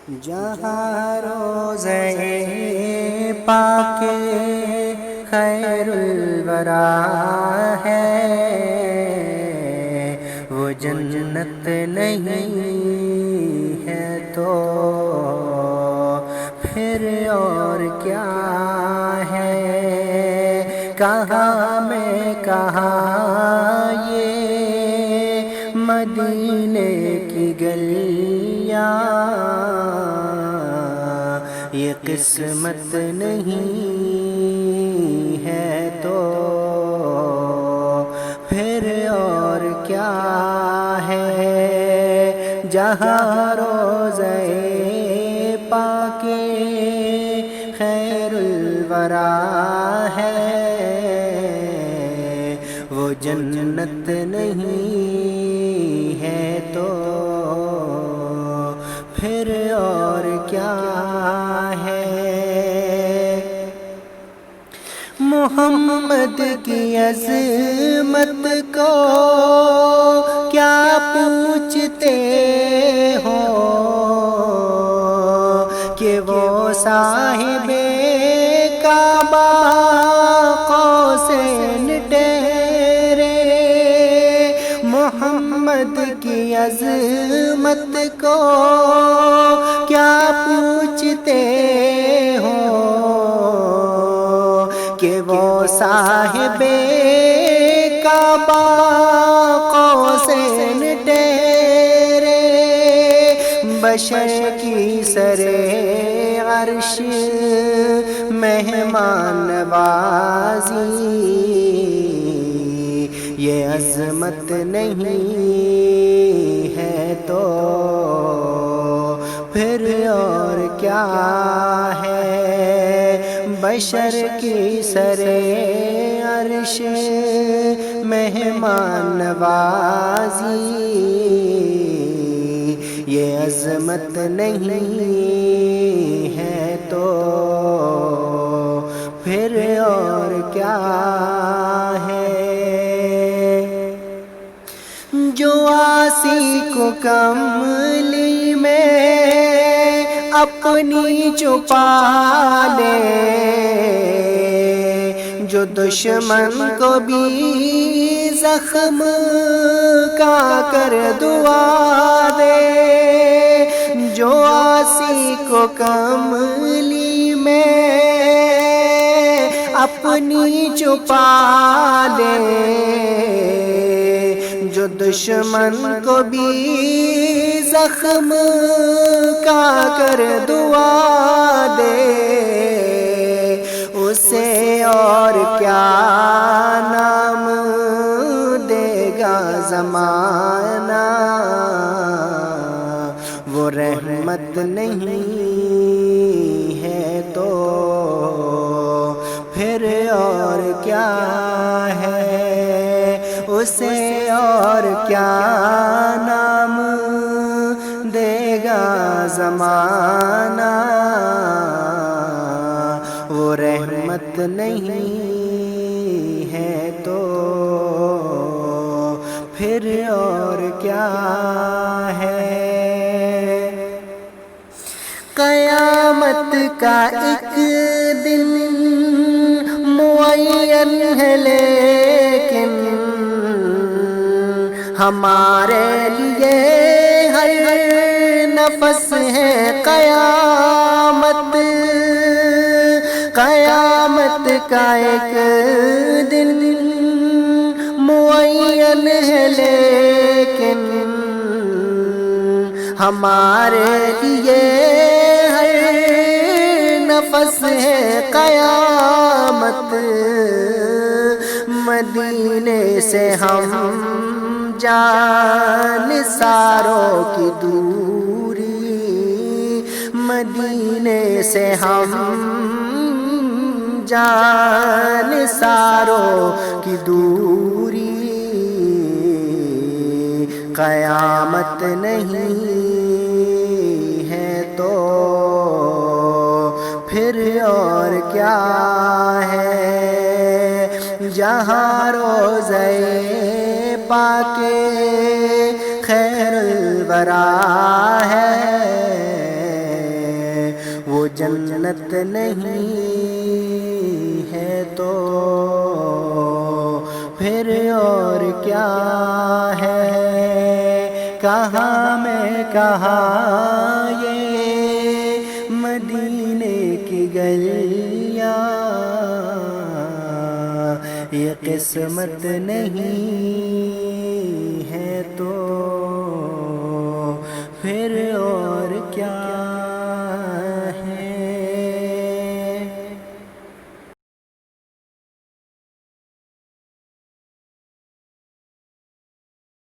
جہاں روضہ پاک خیر الورا ہے، وہ جنت نہیں ہے تو پھر اور کیا ہے؟ کہاں میں کہاں یہ مدینے کی گلیاں، یہ قسمت نہیں ہے تو پھر اور کیا ہے؟ جہاں روضہ پاک خیر الورا ہے، وہ جنت نہیں ہے تو پھر اور کیا ہے؟ محمد کی عظمت کو کیا پوچھتے ہو کہ وہ صاحب کعبہ قوسین ٹھہرے؟ محمد کی عظمت کو کیا پوچھتے ہو کہ وہ صاحب کعبہ قوسین ٹھہرے؟ بشر کی سرے عرش مہمان نوازی، یہ عظمت نہیں ہے تو پھر اور کیا ہے؟ بشر کی سرے عرش مہمان نوازی، یہ عظمت نہیں ہے تو پھر اور کیا ہے؟ جو عاصی کو کملی میں اپنی چھپا لے، جو دشمن کو بھی زخم کا کر دعا دے، جو عاصی کو کملی میں اپنی چھپا لے، جو دشمن کو بھی زخم کا کر دعا دے، اسے اور کیا نام دے گا زمانہ؟ وہ رحمت نہیں ہے تو پھر اور کیا ہے؟ اسے اور کیا نام دے گا زمانہ؟ وہ رحمت نہیں ہے تو پھر اور کیا ہے؟ قیامت کا ایک دن معین ہے لیکن ہمارے لیے ہر نفس ہے قیامت۔ قیامت کا ایک دن معین ہے لیکن ہمارے لیے ہر نفس ہے قیامت۔ مدینے سے ہم جان ساروں کی دوری، مدینے سے ہم جان ساروں کی دوری، قیامت نہیں ہے تو پھر اور کیا ہے؟ جہاں روضہ پاک خیر الورا ہے، جنت نہیں ہے تو پھر اور کیا ہے؟ کہاں میں کہاں یہ مدینے کی گلیاں، یہ قسمت نہیں ہے تو پھر اور کیا؟